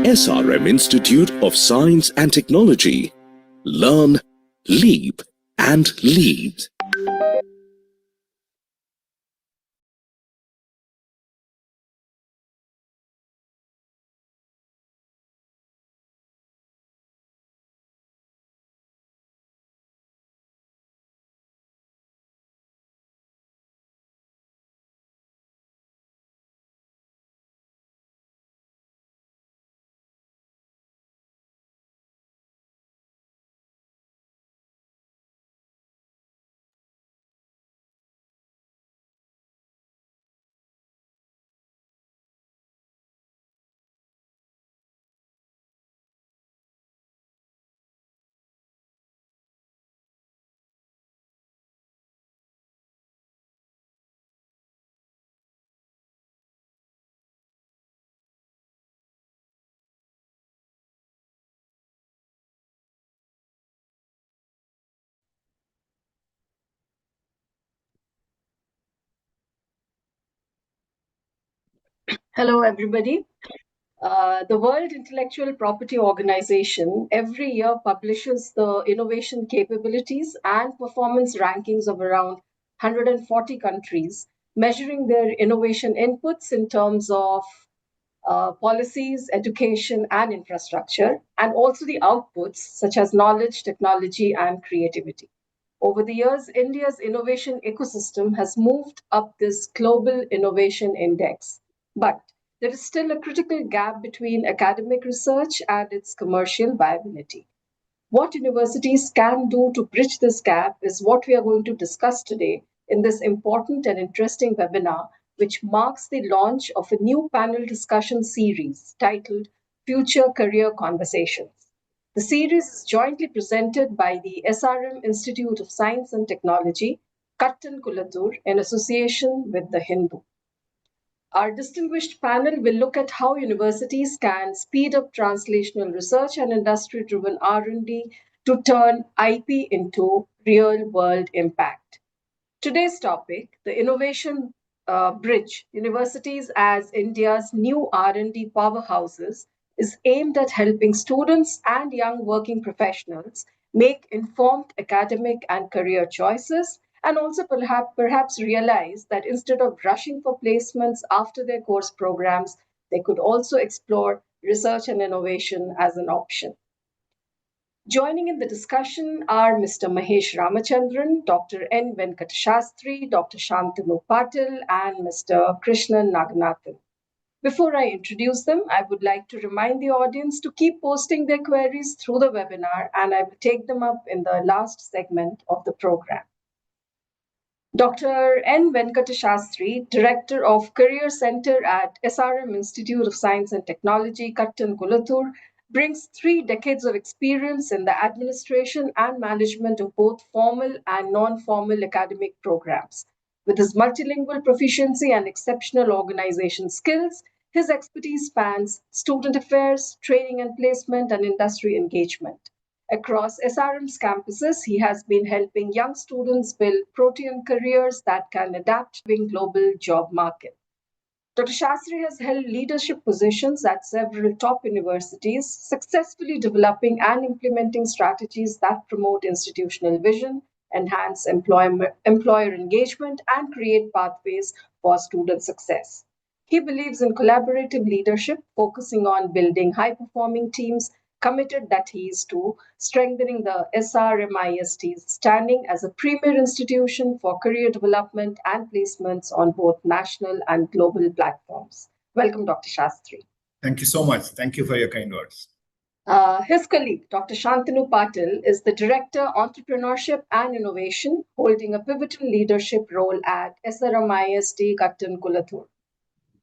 SRM Institute of Science and Technology. Learn, leap, and lead. Hello, everybody. The World Intellectual Property Organization every year publishes the innovation capabilities and performance rankings of around 140 countries, measuring their innovation inputs in terms of policies, education, and infrastructure, and also the outputs such as knowledge, technology, and creativity. Over the years, India's innovation ecosystem has moved up this global innovation index. But there is still a critical gap between academic research and its commercial viability. What universities can do to bridge this gap is what we are going to discuss today in this important and interesting webinar, which marks the launch of a new panel discussion series titled Future Career Conversations. The series is jointly presented by the SRM Institute of Science and Technology, Kattan Kulatur, in association with The Hindu. Our distinguished panel will look at how universities can speed up translational research and industry-driven R&D to turn IP into real-world impact. Today's topic, the innovation bridge, universities as India's new R&D powerhouses, is aimed at helping students and young working professionals make informed academic and career choices, and also perhaps realize that instead of rushing for placements after their course programs, they could also explore research and innovation as an option. Joining in the discussion are Mr. Mahesh Ramachandran, Dr. N. Venkatashastri, Dr. Shantanu Patil, and Mr. Krishnan Naganathan. Before I introduce them, I would like to remind the audience to keep posting their queries through the webinar, and I will take them up in the last segment of the program. Dr. N. Venkatashastri, Director of Career Center at SRM Institute of Science and Technology, Kattan Kulatur, brings 3 decades of experience in the administration and management of both formal and non-formal academic programs. With his multilingual proficiency and exceptional organization skills, his expertise spans student affairs, training and placement, and industry engagement. Across SRM's campuses, he has been helping young students build protean careers that can adapt to the global job market. Dr. Shastri has held leadership positions at several top universities, successfully developing and implementing strategies that promote institutional vision, enhance employer engagement, and create pathways for student success. He believes in collaborative leadership, focusing on building high-performing teams, committed that he is to strengthening the SRMIST's standing as a premier institution for career development and placements on both national and global platforms. Welcome, Dr. Shastri. Thank you so much. Thank you for your kind words. His colleague, Dr. Shantanu Patil, is the Director, Entrepreneurship and Innovation, holding a pivotal leadership role at SRMIST Kattan Kulathur.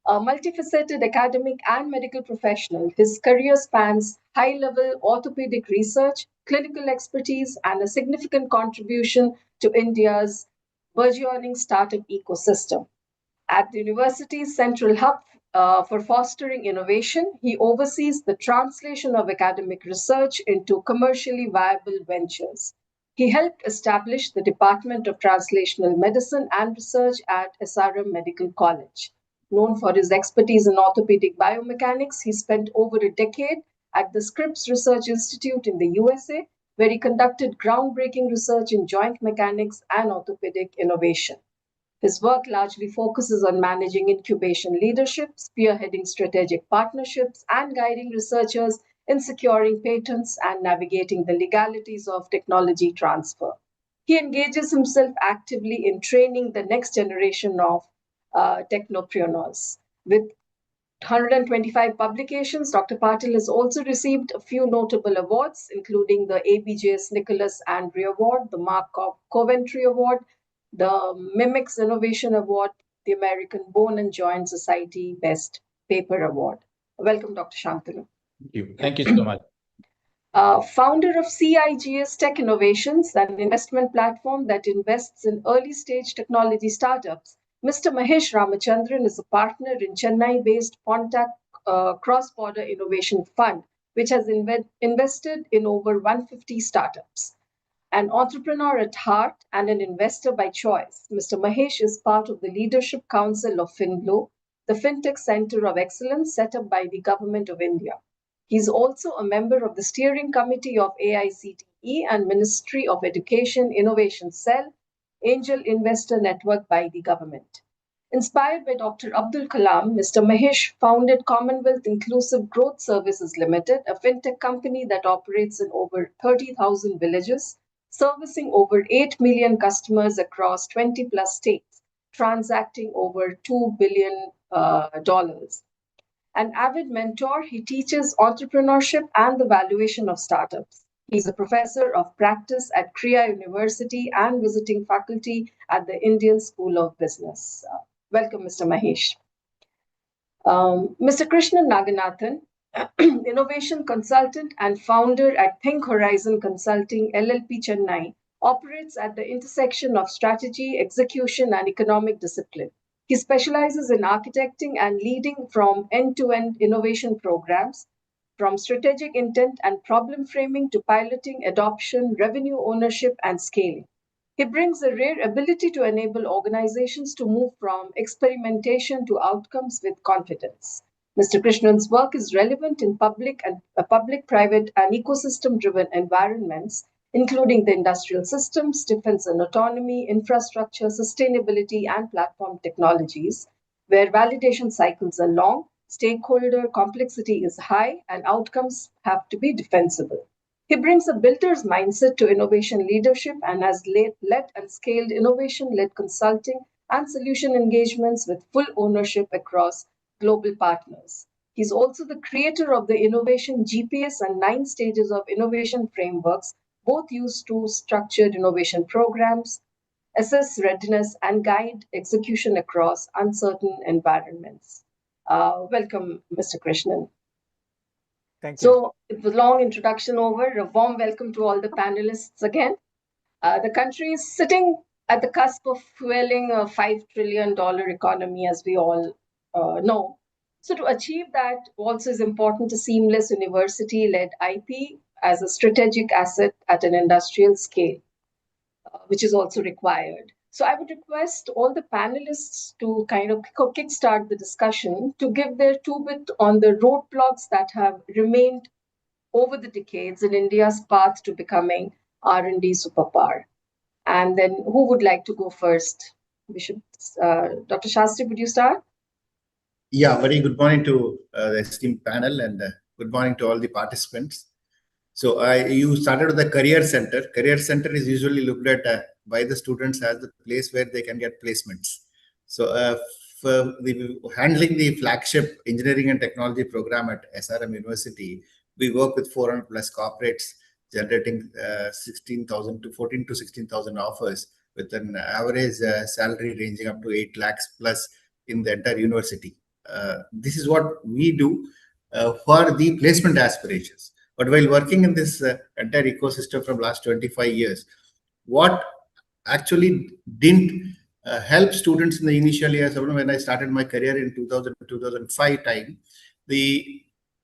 A multifaceted academic and medical professional, his career spans high-level orthopedic research, clinical expertise, and a significant contribution to India's burgeoning startup ecosystem. At the university's central hub for fostering innovation, he oversees the translation of academic research into commercially viable ventures. He helped establish the Department of Translational Medicine and Research at SRM Medical College. Known for his expertise in orthopedic biomechanics, he spent over a decade at the Scripps Research Institute in the USA, where he conducted groundbreaking research in joint mechanics and orthopedic innovation. His work largely focuses on managing incubation leadership, spearheading strategic partnerships, and guiding researchers in securing patents and navigating the legalities of technology transfer. He engages himself actively in training the next generation of technopreneurs. With 125 publications, Dr. Patil has also received a few notable awards, including the ABJS Nicholas Andre Award, the Mark Coventry Award, the Mimics Innovation Award, the American Bone and Joint Society Best Paper Award. Welcome, Dr. Shantanu. Thank you. Thank you so much. Founder of CIGS Tech Innovations, an investment platform that invests in early-stage technology startups, Mr. Mahesh Ramachandran is a partner in Chennai-based Pontac Cross-Border Innovation Fund, which has invested in over 150 startups. An entrepreneur at heart and an investor by choice, Mr. Mahesh is part of the Leadership Council of FinGlo, the FinTech Center of Excellence set up by the Government of India. He is also a member of the Steering Committee of AICTE and Ministry of Education Innovation Cell, Angel Investor Network by the government. Inspired by Dr. Abdul Kalam, Mr. Mahesh founded Commonwealth Inclusive Growth Services Limited, a fintech company that operates in over 30,000 villages, servicing over 8 million customers across 20 plus states, transacting over $2 billion. An avid mentor, he teaches entrepreneurship and the valuation of startups. He's a professor of practice at Kriya University and visiting faculty at the Indian School of Business. Welcome, Mr. Mahesh. Mr. Krishnan Naganathan, innovation consultant and founder at Think Horizon Consulting LLP Chennai, operates at the intersection of strategy, execution, and economic discipline. He specializes in architecting and leading from end-to-end innovation programs, from strategic intent and problem framing to piloting, adoption, revenue ownership, and scaling. He brings a rare ability to enable organizations to move from experimentation to outcomes with confidence. Mr. Krishnan's work is relevant in public, private, and ecosystem-driven environments, including the industrial systems, defense and autonomy, infrastructure, sustainability, and platform technologies, where validation cycles are long, stakeholder complexity is high, and outcomes have to be defensible. He brings a builder's mindset to innovation leadership and has led and scaled innovation led consulting and solution engagements with full ownership across global partners. He's also the creator of the Innovation GPS and 9 stages of innovation frameworks, both used to structured innovation programs, assess readiness, and guide execution across uncertain environments. Welcome, Mr. Krishnan. Thank you. So, with a long introduction over, a warm welcome to all the panelists again. The country is sitting at the cusp of fueling a $5 trillion economy, as we all know. So, to achieve that, also is important a seamless university led IP as a strategic asset at an industrial scale, which is also required. So I would request all the panelists to kind of kickstart the discussion to give their 2 bit on the roadblocks that have remained over the decades in India's path to becoming R&D superpower. And then who would like to go first? We should, Dr. Shastri, would you start? Yeah, very good morning to the esteemed panel and good morning to all the participants. So you started with the career center. Career center is usually looked at by the students as the place where they can get placements. So for handling the flagship engineering and technology program at SRM University, we work with 400 plus corporates, generating 16,000 to 14 to 16,000 offers with an average salary ranging up to 8 lakhs plus in the entire university. This is what we do for the placement aspirations. But while working in this entire ecosystem from last 25 years, what actually didn't help students in the initial years, when I started my career in 2005 time, the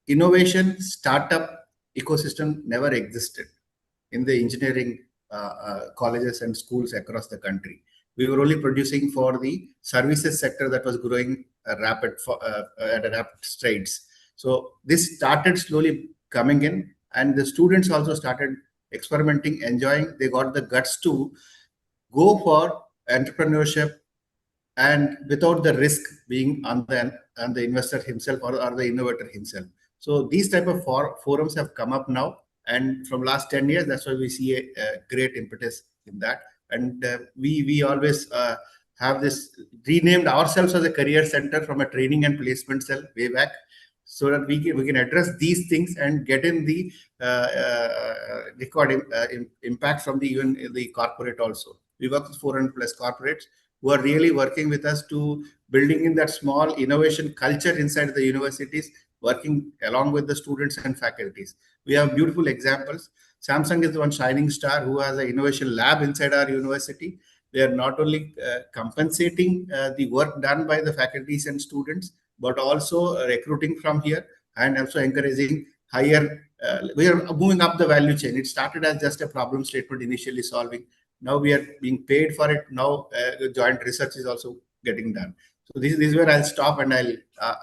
innovation startup ecosystem never existed in the engineering colleges and schools across the country. We were only producing for the services sector that was growing at a rapid strides. So this started slowly coming in, and the students also started experimenting, enjoying. They got the guts to go for entrepreneurship and without the risk being on the investor himself or the innovator himself. So these type of forums have come up now, and from last 10 years, that's why we see a great impetus in that. And we always have this renamed ourselves as a career center from a training and placement cell way back, so that we can address these things and get in the record impact from even the corporate also. We work with 400 plus corporates who are really working with us to building in that small innovation culture inside the universities, working along with the students and faculties. We have beautiful examples. Samsung is the one shining star who has an innovation lab inside our university. They are not only compensating the work done by the faculties and students, but also recruiting from here and also encouraging higher. We are moving up the value chain. It started as just a problem statement initially solving. Now we are being paid for it. Now joint research is also getting done. So this is where I'll stop, and I'll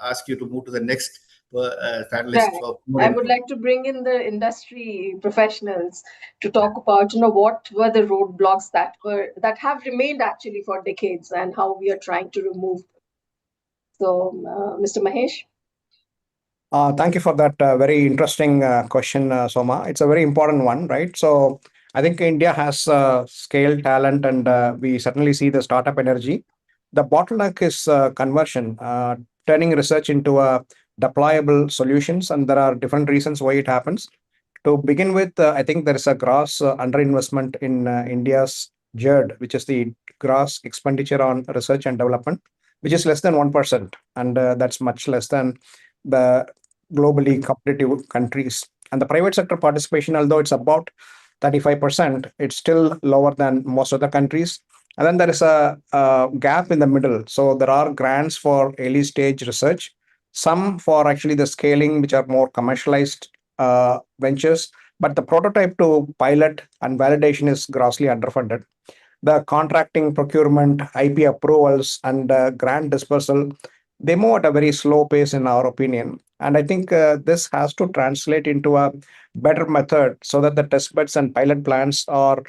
ask you to move to the next panelist. Yeah. I would like to bring in the industry professionals to talk about, what were the roadblocks that have remained actually for decades and how we are trying to remove them. So, Mr. Mahesh. Thank you for that very interesting question, Soma. It's a very important one, right? So I think India has scale, talent, and we certainly see the startup energy. The bottleneck is conversion, turning research into deployable solutions, and there are different reasons why it happens. To begin with, I think there is a gross underinvestment in India's GERD, which is the gross expenditure on research and development, which is less than 1%, and that's much less than the globally competitive countries. And the private sector participation, although it's about 35%, it's still lower than most other countries. And then there is a gap in the middle. So there are grants for early stage research, some for actually the scaling, which are more commercialized ventures. But the prototype to pilot and validation is grossly underfunded. The contracting, procurement, IP approvals, and grant dispersal, they move at a very slow pace, in our opinion. And I think this has to translate into a better method so that the test beds and pilot plans are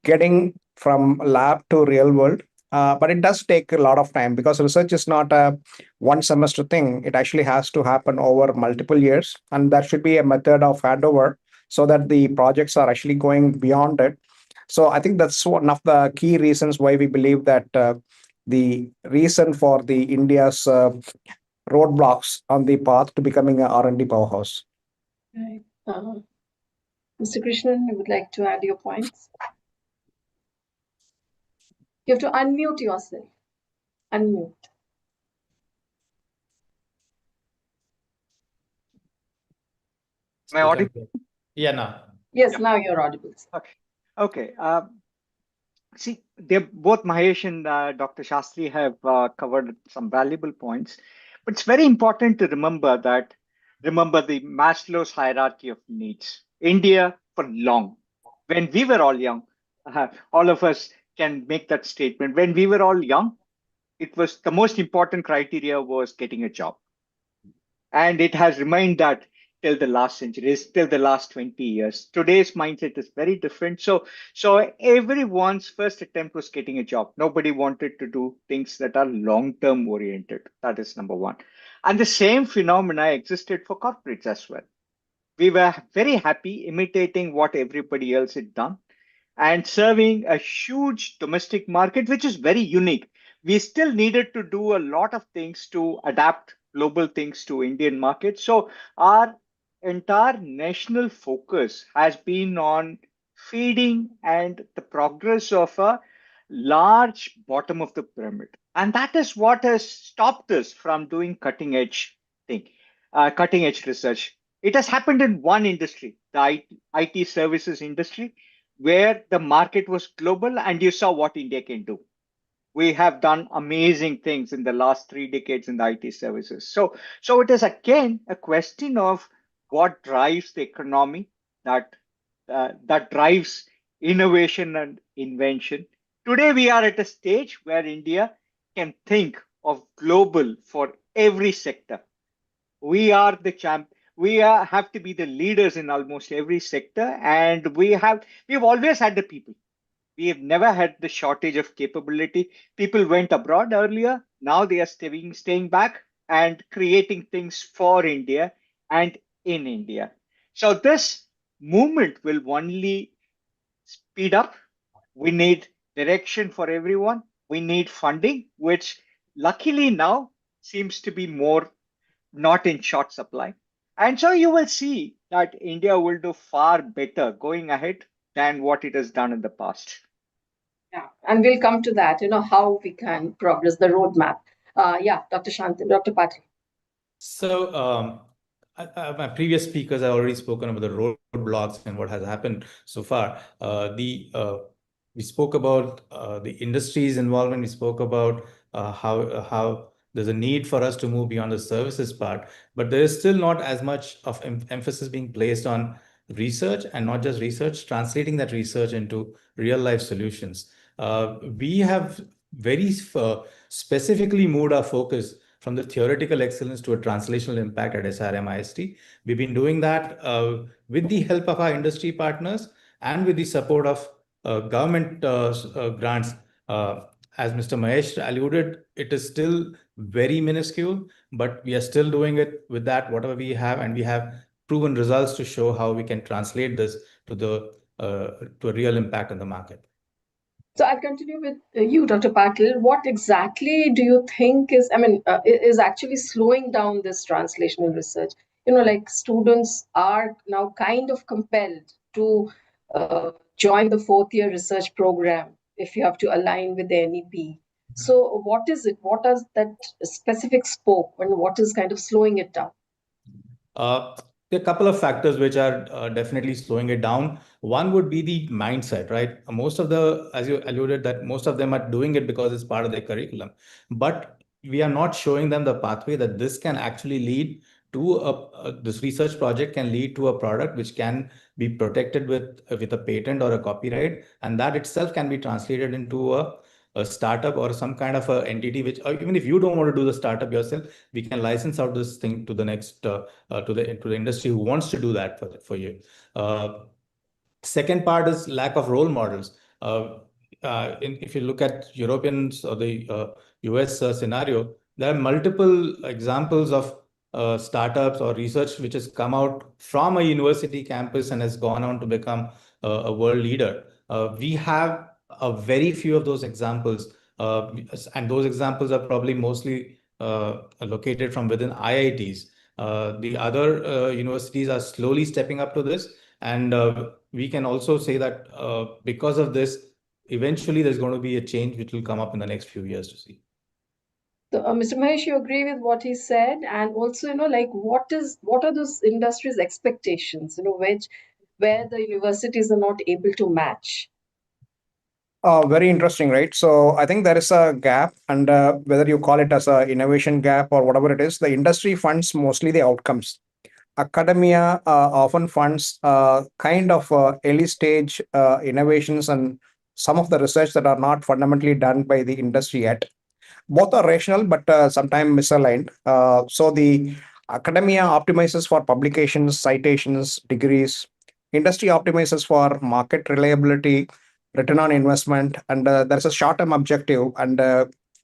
getting from lab to real world. But it does take a lot of time because research is not a one semester thing. It actually has to happen over multiple years. And there should be a method of handover so that the projects are actually going beyond it. So I think that's one of the key reasons why we believe that the reason for the India's roadblocks on the path to becoming a R&D powerhouse. Right. Mr. Krishnan, you would like to add your points? You have to unmute yourself. Unmute. Am I audible? Yeah, now. Yes, now you're audible. Okay. Okay. See, both Mahesh and Dr. Shastri have covered some valuable points, but it's very important to remember the Maslow's hierarchy of needs. India, for long, when we were all young, all of us can make that statement. When we were all young, it was the most important criteria was getting a job, and it has remained that till the last century, till the last 20 years. Today's mindset is very different. So everyone's first attempt was getting a job. Nobody wanted to do things that are long-term oriented. That is number one. And the same phenomena existed for corporates as well. We were very happy imitating what everybody else had done and serving a huge domestic market, which is very unique. We still needed to do a lot of things to adapt global things to Indian market. So our entire national focus has been on feeding and the progress of a large bottom of the pyramid. And that is what has stopped us from doing cutting edge thing, cutting edge research. It has happened in one industry, the IT services industry, where the market was global and you saw what India can do. We have done amazing things in the last 3 decades in the IT services. So it is again a question of what drives the economy, that drives innovation and invention. Today we are at a stage where India can think of global for every sector. We are the champ. Have to be the leaders in almost every sector, and we've always had the people. We have never had the shortage of capability. People went abroad earlier. Now they are staying back and creating things for India and in India. So this movement will only speed up. We need direction for everyone. We need funding, which luckily now seems to be more not in short supply. And so you will see that India will do far better going ahead than what it has done in the past. Yeah, and we'll come to that, how we can progress the roadmap. Yeah, Dr. Shanti, Dr. Patil. So my previous speakers have already spoken about the roadblocks and what has happened so far. We spoke about the industry's involvement. We spoke about how there's a need for us to move beyond the services part, but there is still not as much of emphasis being placed on research, and not just research, translating that research into real life solutions. We have very specifically moved our focus from the theoretical excellence to a translational impact at SRMIST. We've been doing that with the help of our industry partners and with the support of government grants. As Mr. Mahesh alluded, it is still very minuscule, but we are still doing it with that, whatever we have, and we have proven results to show how we can translate this to a real impact on the market. So I'll continue with you, Dr. Patil. What exactly do you think is actually slowing down this translational research? Like students are now kind of compelled to join the fourth-year research program if you have to align with the NEP. So what is it? What does that specific scope, and what is kind of slowing it down? There are a couple of factors which are definitely slowing it down. One would be the mindset, right? Most of as you alluded, that most of them are doing it because it's part of their curriculum. But we are not showing them the pathway that this can actually lead to this research project can lead to a product which can be protected with a patent or a copyright, and that itself can be translated into a startup or some kind of a entity which, or even if you don't want to do the startup yourself, we can license out this thing to the next to the industry who wants to do that for you. Second part is lack of role models. If you look at Europeans or the US scenario, there are multiple examples of startups or research which has come out from a university campus and has gone on to become a world leader. We have a very few of those examples, and those examples are probably mostly located from within IITs. The other universities are slowly stepping up to this, and we can also say that because of this, eventually there's going to be a change which will come up in the next few years to see. So, Mr. Mahesh, you agree with what he said, and also, like what are those industries' expectations, where the universities are not able to match? Very interesting, right? So I think there is a gap, and whether you call it as a innovation gap or whatever it is, the industry funds mostly the outcomes. Academia often funds kind of early stage innovations and some of the research that are not fundamentally done by the industry yet. Both are rational, but sometimes misaligned. So the academia optimizes for publications, citations, degrees. Industry optimizes for market reliability, return on investment, and there's a short-term objective and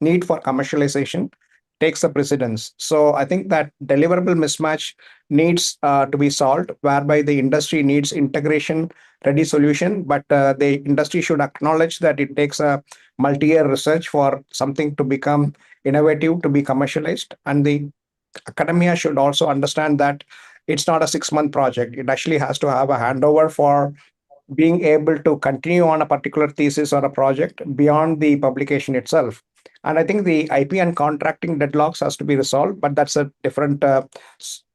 need for commercialization takes the precedence. So I think that deliverable mismatch needs to be solved, whereby the industry needs integration ready solution, but the industry should acknowledge that it takes a multi-year research for something to become innovative, to be commercialized, and the academia should also understand that it's not a 6-month project. It actually has to have a handover for being able to continue on a particular thesis or a project beyond the publication itself. And I think the IP and contracting deadlocks has to be resolved, but that's a different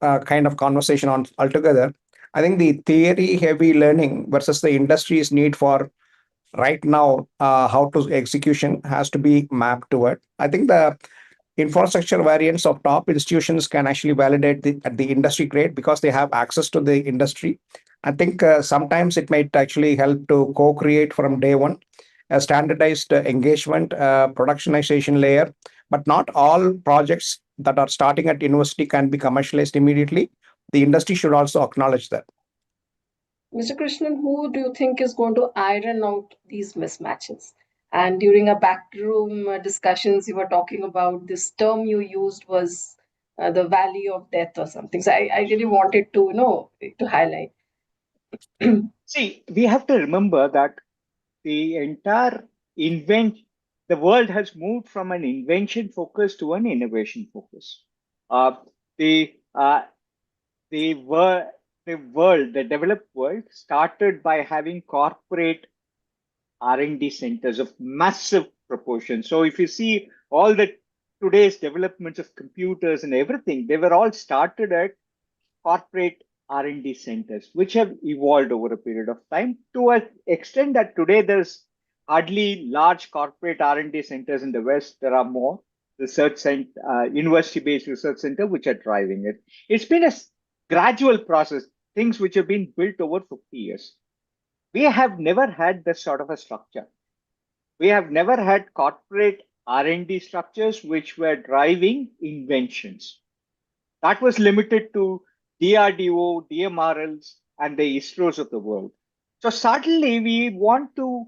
kind of conversation on altogether. I think the theory heavy learning versus the industry's need for right now, how to execution has to be mapped to it. I think the infrastructure variants of top institutions can actually validate at the industry grade because they have access to the industry. I think sometimes it might actually help to co-create from day one a standardized engagement, productionization layer, but not all projects that are starting at university can be commercialized immediately. The industry should also acknowledge that. Mr. Krishnan, who do you think is going to iron out these mismatches? And during a backroom discussions, you were talking about this term you used was the valley of death or something. So I really wanted to to highlight. See, we have to remember that the entire the world has moved from an invention focus to an innovation focus. Uh, the uh, the developed world started by having corporate R&D centers of massive proportion. So if you see all the today's developments of computers and everything, they were all started at corporate R&D centers, which have evolved over a period of time to an extent that today there's hardly large corporate R&D centers in the West. There are more research center, university-based research center, which are driving it. It's been a gradual process, things which have been built over 50 years. We have never had this sort of a structure. We have never had corporate R&D structures which were driving inventions. That was limited to DRDO, DMRLs, and the ISROs of the world. So suddenly we want to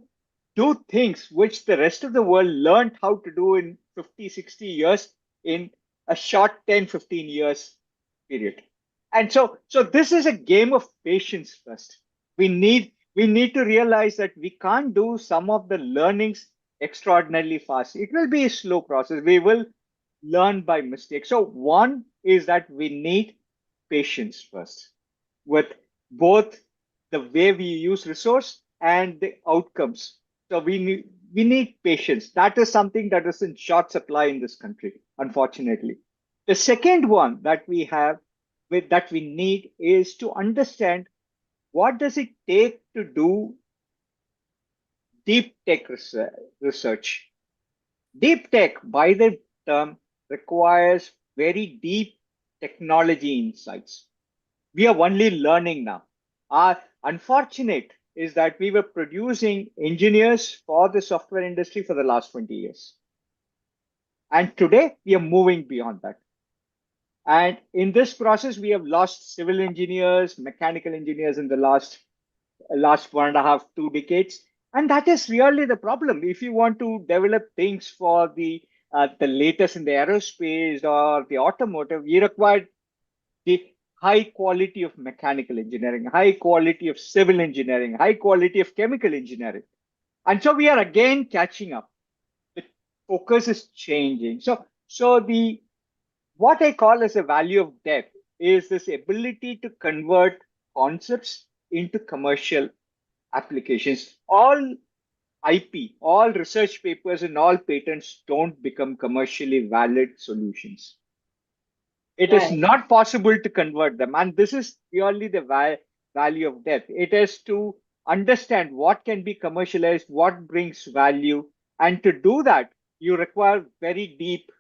do things which the rest of the world learned how to do in 50, 60 years in a short 10, 15 years period. And so this is a game of patience first. We need to realize that we can't do some of the learnings extraordinarily fast. It will be a slow process. We will learn by mistake. So one is that we need patience first with both the way we use resource and the outcomes. So we need patience. That is something that is in short supply in this country, unfortunately. The second one that we have, that we need is to understand what does it take to do deep tech research. Deep tech, by the term, requires very deep technology insights. We are only learning now. Our unfortunate is that we were producing engineers for the software industry for the last 20 years. And today we are moving beyond that. And in this process, we have lost civil engineers, mechanical engineers in the last 1.5, 2 decades. And that is really the problem. If you want to develop things for the latest in the aerospace or the automotive, you require the high quality of mechanical engineering, high quality of civil engineering, high quality of chemical engineering. And so we are again catching up. The focus is changing. So the what I call as a value of depth is this ability to convert concepts into commercial applications. All IP, all research papers and all patents don't become commercially valid solutions. It is not possible to convert them. And this is purely the value of depth. It is to understand what can be commercialized, what brings value. And to do that, you require very deep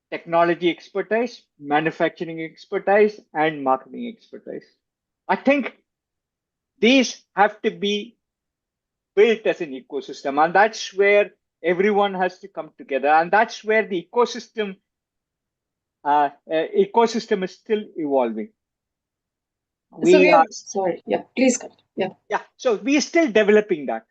technology expertise, manufacturing expertise, and marketing expertise. I think these have to be built as an ecosystem, and that's where everyone has to come together, and that's where the ecosystem is still evolving. Sorry, yeah, please continue. Yeah, so we are still developing that.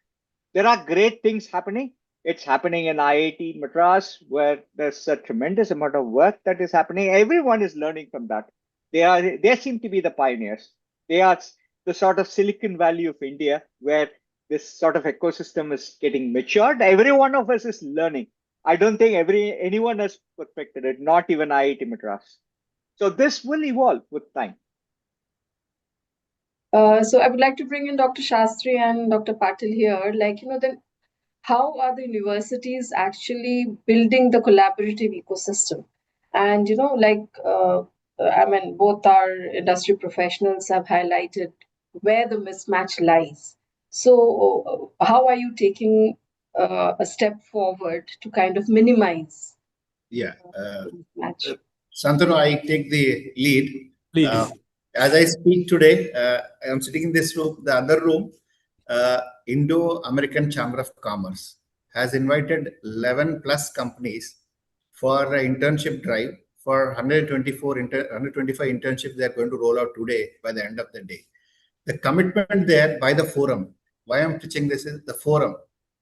There are great things happening. It's happening in IIT Madras, where there's a tremendous amount of work that is happening. Everyone is learning from that. They seem to be the pioneers. They are the sort of Silicon Valley of India, where this sort of ecosystem is getting matured. Every one of us is learning. I don't think anyone has perfected it, not even IIT Madras. So this will evolve with time. So I would like to bring in Dr. Shastri and Dr. Patil here. Then how are the universities actually building the collaborative ecosystem? And both our industry professionals have highlighted where the mismatch lies. So how are you taking a step forward to kind of minimize mismatch? Santanu, I take the lead. Please. As I speak today, I am sitting in this room, the other room. Indo-American Chamber of Commerce has invited 11 plus companies for an internship drive for 125 internships they are going to roll out today by the end of the day. The commitment there by the forum, why I'm pitching this is the forum.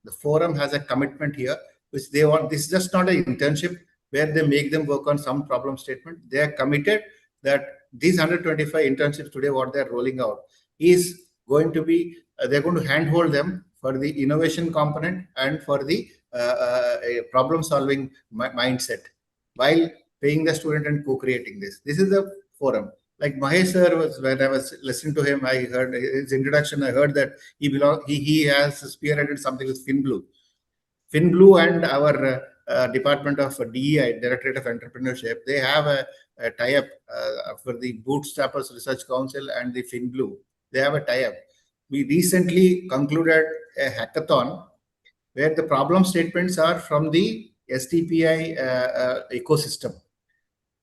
The forum has a commitment here, which they want. This is just not an internship where they make them work on some problem statement. They are committed that these 125 internships today, what they're rolling out is going to be, they're going to handhold them for the innovation component and for the problem solving mindset while paying the student and co-creating this. This is the forum. Like Mahesh sir was, when I was listening to him, I heard his introduction, I heard that he has spearheaded something with FinBlue. FinBlue and our Department of DEI, Directorate of Entrepreneurship, they have a tie-up for the Bootstrappers Research Council and the FinBlue. They have a tie-up. We recently concluded a hackathon where the problem statements are from the STPI ecosystem.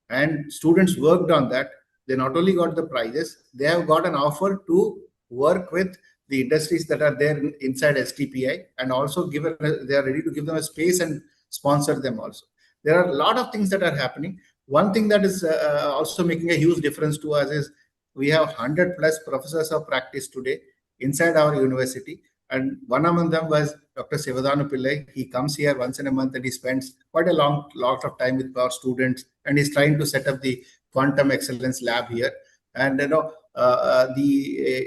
And students worked on that. They not only got the prizes, they have got an offer to work with the industries that are there inside STPI, and also they are ready to give them a space and sponsor them also. There are a lot of things that are happening. One thing that is also making a huge difference to us is we have 100 plus professors of practice today inside our university. And one among them was Dr. Sivadanu Pillai. He comes here once in a month and he spends quite a lot of time with our students, and he's trying to set up the Quantum Excellence Lab here. And the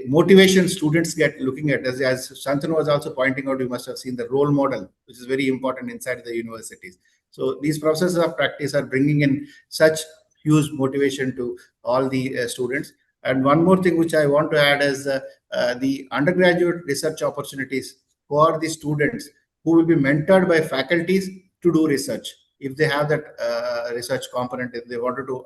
motivation students get looking at, as Shantanu was also pointing out, you must have seen the role model, which is very important inside the universities. So these professors of practice are bringing in such huge motivation to all the students. And one more thing which I want to add is the undergraduate research opportunities for the students who will be mentored by faculties to do research. If they have that research component, if they wanted to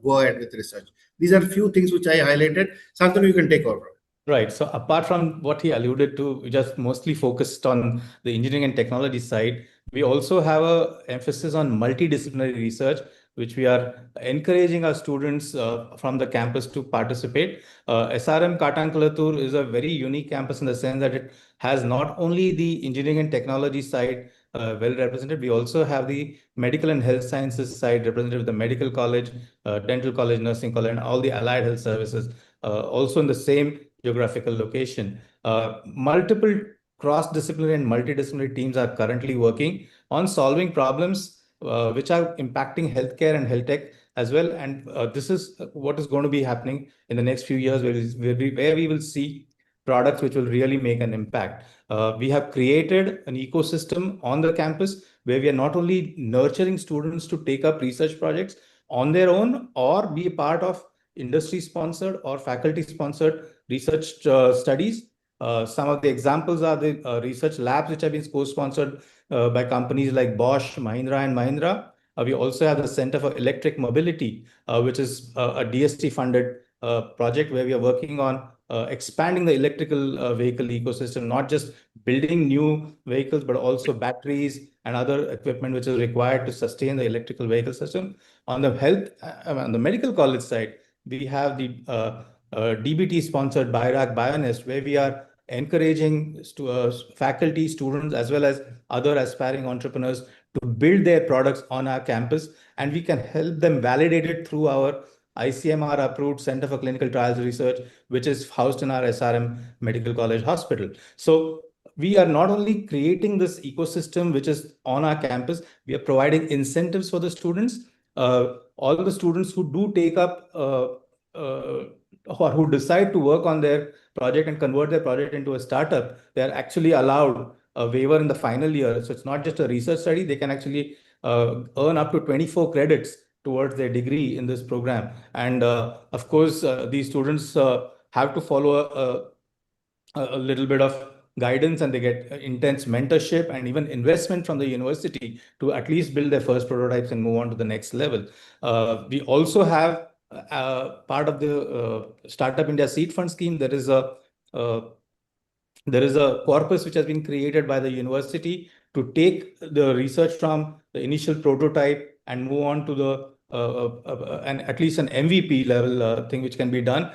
go ahead with research, These are few things which I highlighted. Santanu, you can take over. Right. So apart from what he alluded to, we just mostly focused on the engineering and technology side. We also have a emphasis on multidisciplinary research, which we are encouraging our students from the campus to participate. SRM Katankalatur is a very unique campus in the sense that it has not only the engineering and technology side well represented, we also have the medical and health sciences side represented with the medical college, dental college, nursing college, and all the allied health services also in the same geographical location. Multiple cross-disciplinary and multidisciplinary teams are currently working on solving problems which are impacting healthcare and health tech as well. And this is what is going to be happening in the next few years, where we will see products which will really make an impact. We have created an ecosystem on the campus where we are not only nurturing students to take up research projects on their own or be a part of industry-sponsored or faculty-sponsored research studies. Some of the examples are the research labs which have been co-sponsored by companies like Bosch, Mahindra, and Mahindra. We also have the Center for Electric Mobility, which is a DST-funded project where we are working on expanding the electrical vehicle ecosystem, not just building new vehicles, but also batteries and other equipment which is required to sustain the electrical vehicle system. On the medical college side, we have the DBT-sponsored BIRAC Bionest, where we are encouraging faculty, students, as well as other aspiring entrepreneurs to build their products on our campus, and we can help them validate it through our ICMR-approved Center for Clinical Trials Research, which is housed in our SRM Medical College Hospital. So we are not only creating this ecosystem which is on our campus, we are providing incentives for the students. All the students who do take up or who decide to work on their project and convert their project into a startup, they are actually allowed a waiver in the final year. So it's not just a research study, they can actually earn up to 24 credits towards their degree in this program. And of course, these students have to follow a little bit of guidance, and they get intense mentorship and even investment from the university to at least build their first prototypes and move on to the next level. We also have part of the Startup India Seed Fund scheme. There is a corpus which has been created by the university to take the research from the initial prototype and move on to the and at least an MVP level thing which can be done.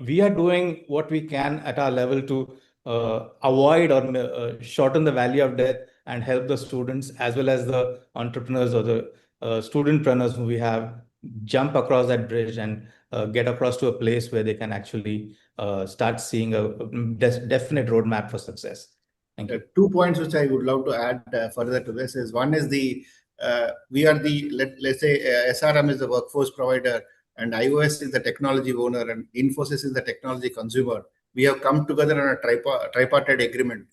We are doing what we can at our level to avoid or shorten the valley of death and help the students as well as the entrepreneurs or the studentpreneurs who we have jump across that bridge and get across to a place where they can actually start seeing a definite roadmap for success. Thank you. 2 points which I would love to add further to this is, one is we are the, let's say SRM is the workforce provider and iOS is the technology owner and Infosys is the technology consumer. We have come together on a tripartite agreement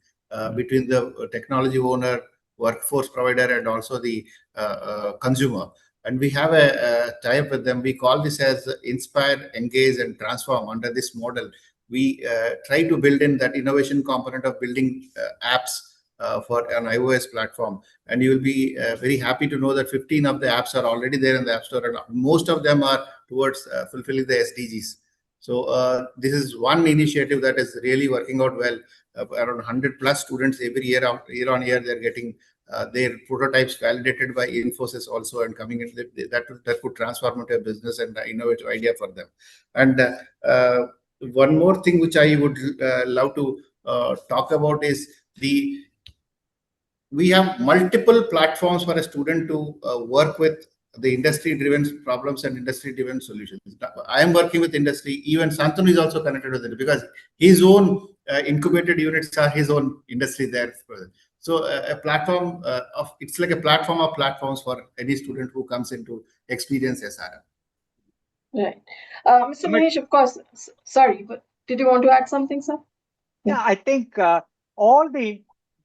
between the technology owner, workforce provider, and also the consumer. And we have a tie-up with them. We call this as Inspire, Engage, and Transform. Under this model, we try to build in that innovation component of building apps for an iOS platform. And you will be very happy to know that 15 of the apps are already there in the App Store, and most of them are towards fulfilling the SDGs. So this is one initiative that is really working out well. Around 100 plus students every year on year, they're getting their prototypes validated by Infosys also, and coming in that could transform into a business and innovative idea for them. And one more thing which I would love to talk about is we have multiple platforms for a student to work with the industry-driven problems and industry-driven solutions. I am working with industry. Even Santanu is also connected with it because his own incubated units are his own industry there. So a platform it's like a platform of platforms for any student who comes into experience SRM. Right. Mr. Mahesh, of course, sorry, but did you want to add something, sir? Yeah, I think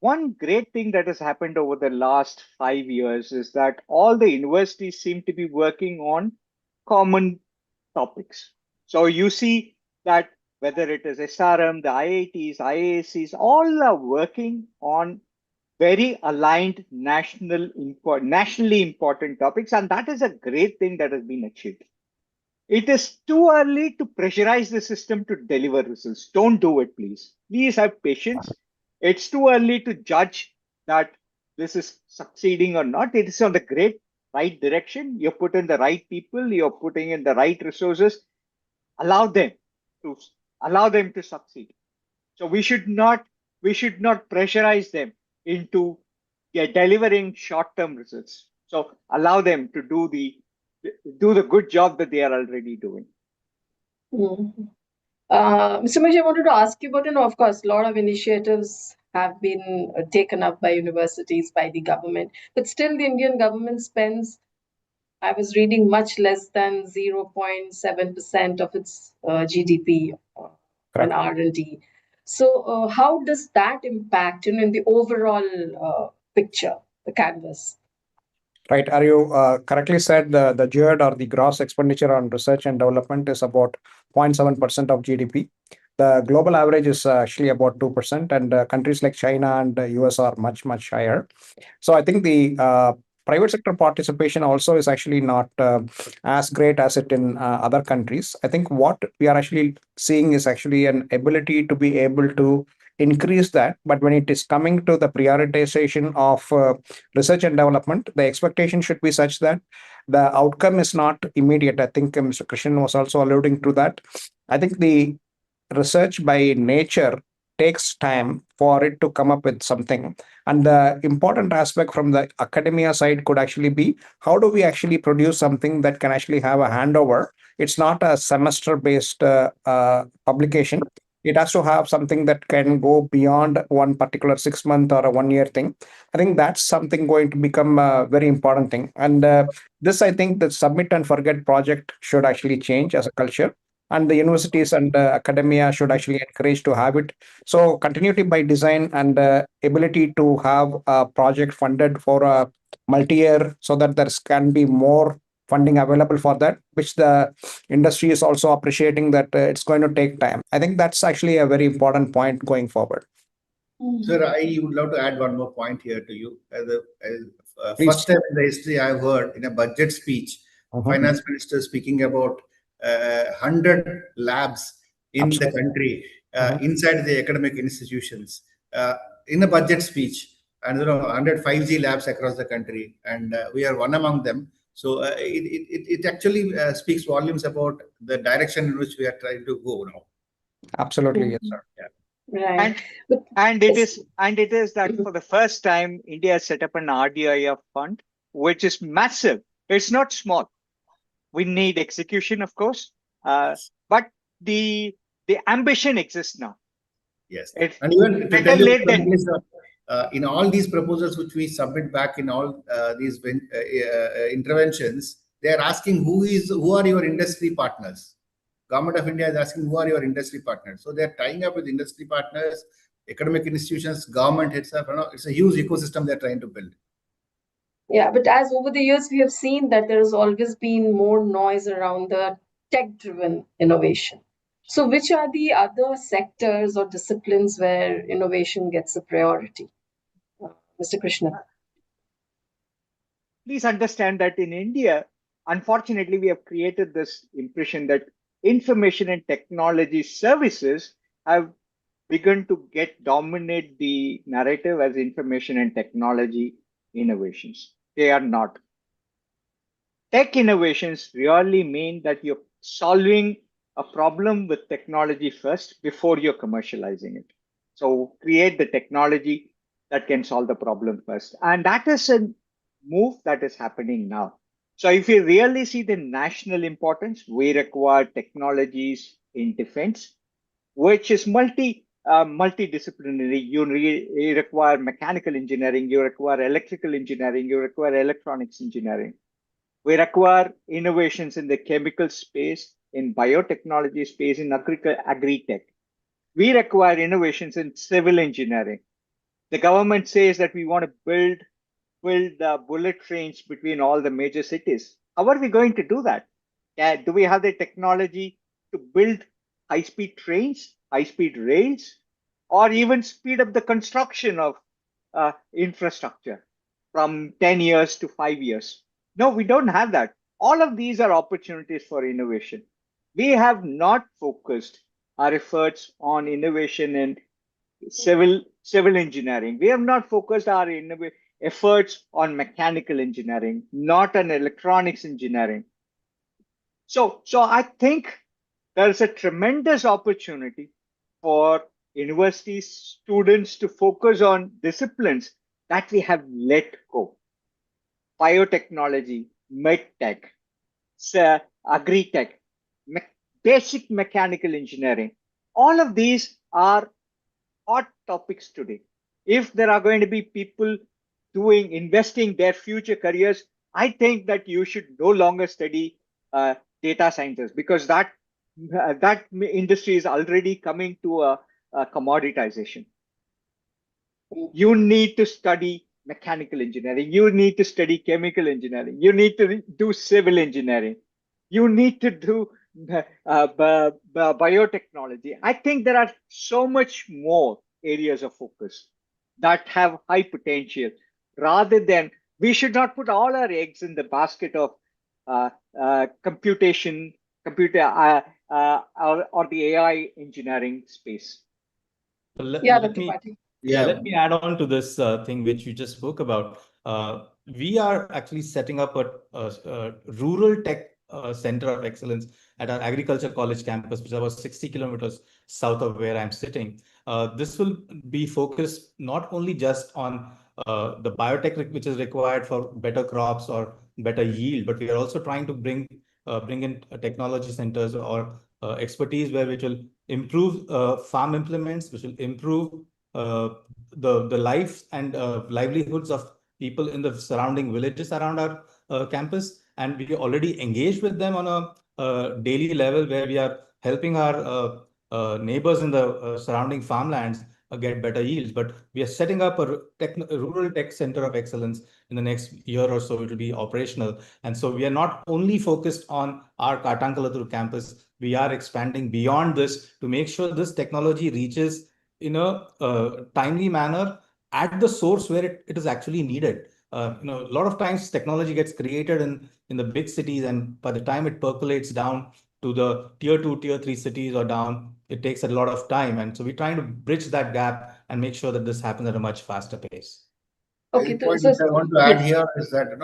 one great thing that has happened over the last 5 years is that all the universities seem to be working on common topics. So you see that whether it is SRM, the IITs, IASCs, all are working on very aligned nationally important topics, and that is a great thing that has been achieved. It is too early to pressurize the system to deliver results. Don't do it, please. Please have patience. It's too early to judge that this is succeeding or not. It is on the great right direction. You're putting the right people, you're putting in the right resources. Allow them to allow them to succeed. So we should not pressurize them into delivering short-term results. So allow them to do the good job that they are already doing. Mhm. Mr. Mish, I wanted to ask you about, of course, a lot of initiatives have been taken up by universities, by the government, but still the Indian government spends, I was reading, much less than 0.7% of its GDP on Correct. R&D. So how does that impact, in the overall picture, the canvas? Right. Are you correctly said the GED or the gross expenditure on research and development is about 0.7% of GDP. The global average is actually about 2%, and countries like China and US are much, much higher. So I think the private sector participation also is actually not as great as it in other countries. I think what we are actually seeing is actually an ability to be able to increase that. But when it is coming to the prioritization of research and development, the expectation should be such that the outcome is not immediate. I think Mr. Krishnan was also alluding to that. I think the research by nature takes time for it to come up with something. And the important aspect from the academia side could actually be how do we actually produce something that can actually have a handover? It's not a semester based publication. It has to have something that can go beyond one particular 6 month or a 1 year thing. I think that's something going to become a very important thing. And this, I think, the submit and forget project should actually change as a culture, and the universities and academia should actually encourage to have it. So continuity by design and ability to have a project funded for a multi-year, so that there can be more funding available for that, which the industry is also appreciating that it's going to take time. I think that's actually a very important point going forward. Sir, I would love to add one more point here to you. Please. First time in the history I've heard in a budget speech, finance minister speaking about 100 labs in the country, inside the academic institutions, in a budget speech, and 100 5G labs across the country, and we are one among them. So it actually speaks volumes about the direction in which we are trying to go now. Absolutely, yes, sir. Yeah. Right. And it is that for the first time, India has set up an RDIF fund, which is massive. It's not small. We need execution, of course, but the ambition exists now. Yes, and even to better tell you, late than- in all these proposals which we submit back in all these interventions, they are asking who are your industry partners. Government of India is asking who are your industry partners. So they are tying up with industry partners, academic institutions, government itself. It's a huge ecosystem they're trying to build. Yeah, but as over the years we have seen that there has always been more noise around the tech-driven innovation. So which are the other sectors or disciplines where innovation gets a priority? Mr. Krishna. Please understand that in India, unfortunately, we have created this impression that information and technology services have begun to dominate the narrative as information and technology innovations. They are not. Tech innovations really mean that you're solving a problem with technology first before you're commercializing it. So create the technology that can solve the problem first. And that is a move that is happening now. So if you really see the national importance, we require technologies in defense, which is multidisciplinary. You require mechanical engineering, you require electrical engineering, you require electronics engineering. We require innovations in the chemical space, in biotechnology space, in agri-tech. We require innovations in civil engineering. The government says that we want to build bullet trains between all the major cities. How are we going to do that? Do we have the technology to build high-speed trains, high-speed rails, or even speed up the construction of infrastructure from 10 years to 5 years? No, we don't have that. All of these are opportunities for innovation. We have not focused our efforts on innovation in civil engineering. We have not focused our efforts on mechanical engineering, not on electronics engineering. So I think there's a tremendous opportunity for university students to focus on disciplines that we have let go. Biotechnology, medtech, agri-tech, basic mechanical engineering. All of these are hot topics today. If there are going to be people investing their future careers, I think that you should no longer study data scientists, because that industry is already coming to a commoditization. You need to study mechanical engineering. You need to study chemical engineering. You need to do civil engineering. You need to do biotechnology. I think there are so much more areas of focus that have high potential, rather than we should not put all our eggs in the basket of computer or the AI engineering space. Yeah, Dr. Patil. Let me add on to this thing which you just spoke about. We are actually setting up a rural tech center of excellence at our agriculture college campus, which is about 60 kilometers south of where I'm sitting. This will be focused not only just on the biotech which is required for better crops or better yield, but we are also trying to bring in technology centers or expertise which will improve farm implements, which will improve the lives and livelihoods of people in the surrounding villages around our campus. And we already engaged with them on a daily level, where we are helping our neighbors in the surrounding farmlands get better yields. But we are setting up a rural tech center of excellence in the next year or so. It will be operational. And so we are not only focused on our Katankalaturu campus, we are expanding beyond this to make sure this technology reaches in a timely manner at the source where it is actually needed. A lot of times technology gets created in the big cities, and by the time it percolates down to the tier 2, tier 3 cities or down, it takes a lot of time. And so we're trying to bridge that gap and make sure that this happens at a much faster pace. Okay, the point which I want to add here is that,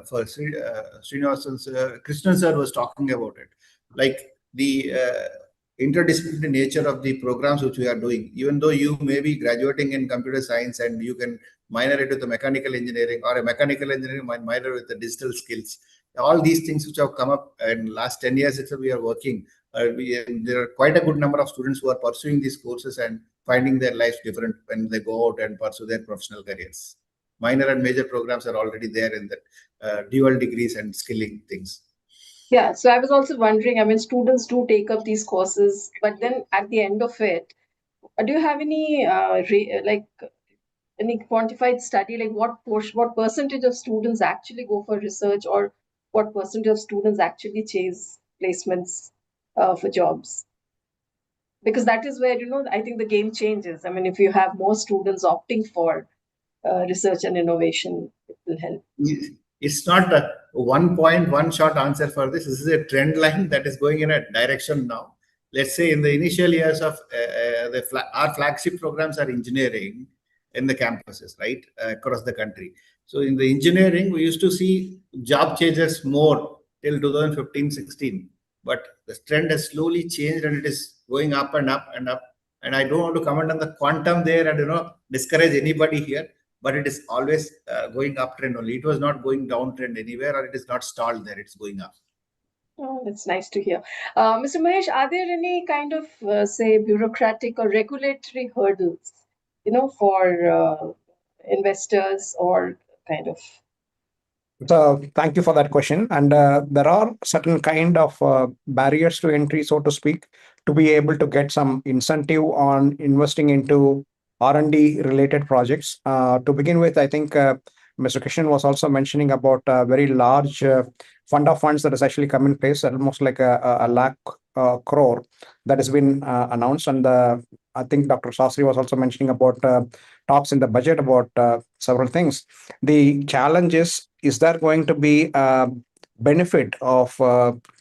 for Srinivasan's, Krishnan sir was talking about it, like the interdisciplinary nature of the programs which we are doing. Even though you may be graduating in computer science and you can minor it with the mechanical engineering, or a mechanical engineering minor with the digital skills, all these things which have come up in last 10 years itself, we are working. There are quite a good number of students who are pursuing these courses and finding their lives different when they go out and pursue their professional careers. Minor and major programs are already there in the dual degrees and skilling things. Yeah, so I was also wondering, I mean, students do take up these courses, but then at the end of it, do you have any any quantified study, like what percentage of students actually go for research, or what percentage of students actually chase placements for jobs? Because that is where, I think the game changes. I mean, if you have more students opting for research and innovation, it will help. It's not a one shot answer for this. This is a trend line that is going in a direction now. Let's say in the initial years of our flagship programs are engineering in the campuses, right, across the country. So in the engineering, we used to see job changes more till 2015-16. But the trend has slowly changed, and it is going up and up and up. And I don't want to comment on the quantum there and discourage anybody here, but it is always going uptrend only. It was not going downtrend anywhere, or it is not stalled there. It's going up. Oh, that's nice to hear. Mr. Mahesh, are there any kind of, say, bureaucratic or regulatory hurdles, for investors or kind of? So thank you for that question. And there are certain kind of barriers to entry, so to speak, to be able to get some incentive on investing into R&D related projects. To begin with, I think Mr. Krishnan was also mentioning about a very large fund of funds that has actually come in place, almost like a lakh crore that has been announced. And I think Dr. Shastri was also mentioning about talks in the budget about several things. The challenge is there going to be benefit of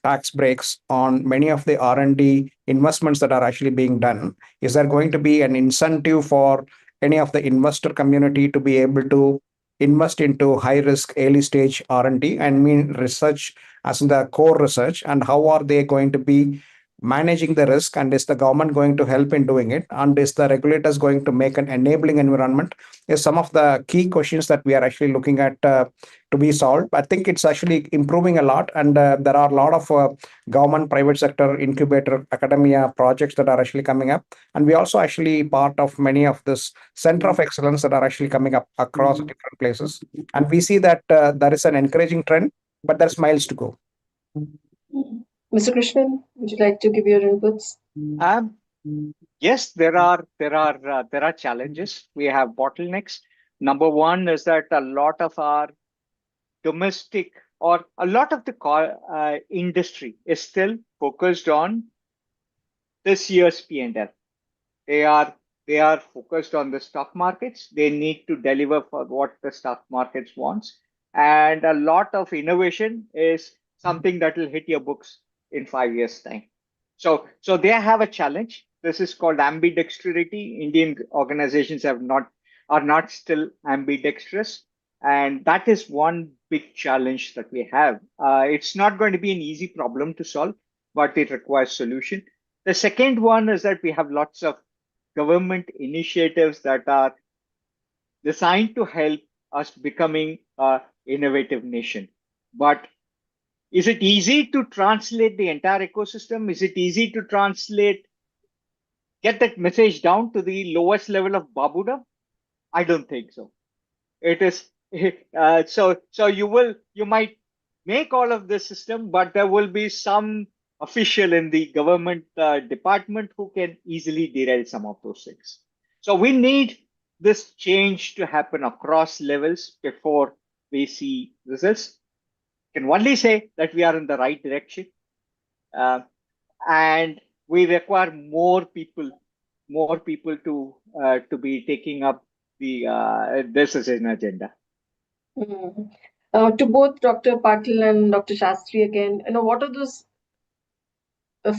tax breaks on many of the R&D investments that are actually being done? Is there going to be an incentive for any of the investor community to be able to invest into high risk early stage R&D and mean research as in the core research, and how are they going to be managing the risk, and is the government going to help in doing it, and is the regulators going to make an enabling environment, is some of the key questions that we are actually looking at to be solved. I think it's actually improving a lot, and there are a lot of government, private sector, incubator, academia projects that are actually coming up, and we also actually part of many of this center of excellence that are actually coming up across different places, and we see that there is an encouraging trend, but there's miles to go. Mr. Krishnan, would you like to give your inputs? Yes, there are challenges. We have bottlenecks. Number one is that a lot of our domestic or a lot of the industry is still focused on this year's P&L. They are focused on the stock markets. They need to deliver for what the stock markets wants, and a lot of innovation is something that will hit your books in 5 years' time. So they have a challenge. This is called ambidextrosity. Indian organizations are not still ambidextrous, and that is one big challenge that we have. It's not going to be an easy problem to solve, but it requires solution. The second one is that we have lots of government initiatives that are designed to help us becoming an innovative nation. But is it easy to translate the entire ecosystem? Is it easy to get that message down to the lowest level of Babuda? I don't think so. It is so you might make all of this system, but there will be some official in the government department who can easily derail some of those things. So we need this change to happen across levels before we see results. Can only say that we are in the right direction, and we require more people to be taking up this as an agenda. To both Dr. Patil and Dr. Shastri again, what are those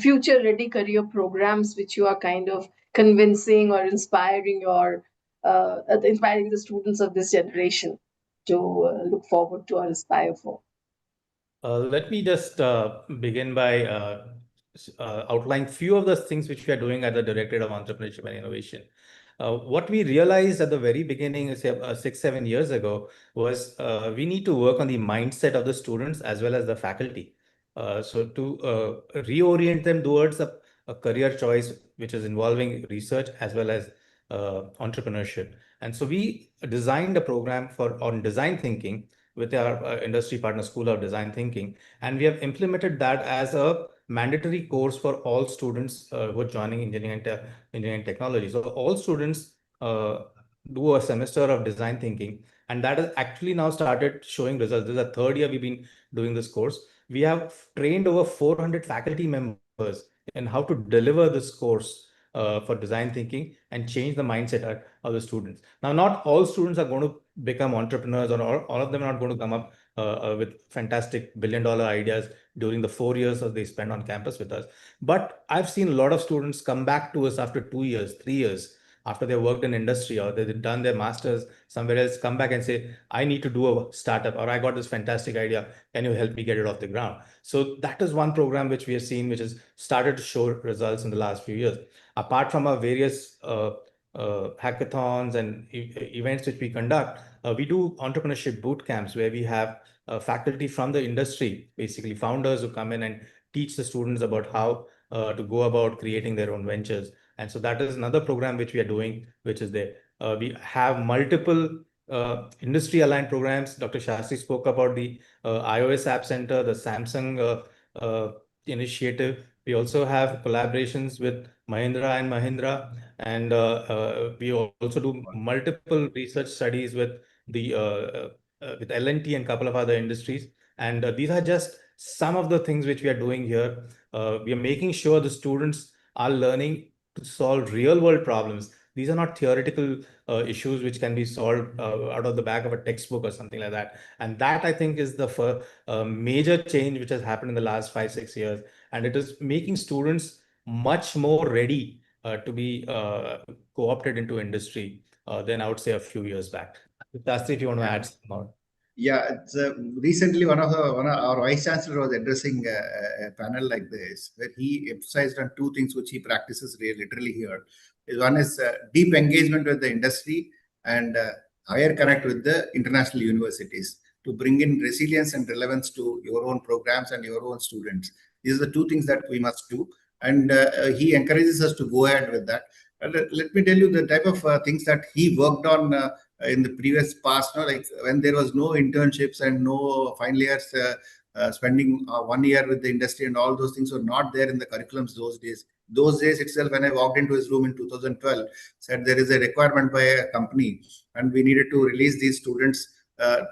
future-ready career programs which you are kind of convincing or inspiring inspiring the students of this generation to look forward to or aspire for? Let me just begin by outlining few of the things which we are doing at the Directorate of Entrepreneurship and Innovation. What we realized at the very beginning, say 6-7 years ago, was we need to work on the mindset of the students as well as the faculty. So to reorient them towards a career choice which is involving research as well as entrepreneurship. And so we designed a program on design thinking with our industry partner School of Design Thinking, and we have implemented that as a mandatory course for all students who are joining engineering and technology. So all students do a semester of design thinking, and that has actually now started showing results. This is the third year we've been doing this course. We have trained over 400 faculty members in how to deliver this course for design thinking and change the mindset of the students. Now, not all students are going to become entrepreneurs, or all of them are not going to come up with fantastic billion-dollar ideas during the 4 years that they spend on campus with us. But I've seen a lot of students come back to us after 2 years, 3 years, after they worked in industry or they've done their masters somewhere else, come back and say, I need to do a startup, or I got this fantastic idea. Can you help me get it off the ground? So that is one program which we have seen, which has started to show results in the last few years. Apart from our various hackathons and events which we conduct, we do entrepreneurship boot camps where we have faculty from the industry, basically founders who come in and teach the students about how to go about creating their own ventures. And so that is another program which we are doing, which is there. We have multiple industry-aligned programs. Dr. Shastri spoke about the iOS App Center, the Samsung initiative. We also have collaborations with Mahindra and Mahindra, and we also do multiple research studies with with L&T and a couple of other industries. And these are just some of the things which we are doing here. We are making sure the students are learning to solve real-world problems. These are not theoretical issues which can be solved out of the back of a textbook or something like that. And that, I think, is the major change which has happened in the last 5-6 years. And it is making students much more ready to be co-opted into industry than I would say a few years back. Shastri, if you want to add some more. Yeah, it's, recently one of our vice chancellor was addressing a panel like this, where he emphasized on two things which he practices literally here. One is deep engagement with the industry and higher connect with the international universities to bring in resilience and relevance to your own programs and your own students. These are the two things that we must do, and he encourages us to go ahead with that. And let me tell you the type of things that he worked on in the previous past, like when there was no internships and no final years spending 1 year with the industry, and all those things were not there in the curriculums those days. Those days itself, when I walked into his room in 2012, said there is a requirement by a company and we needed to release these students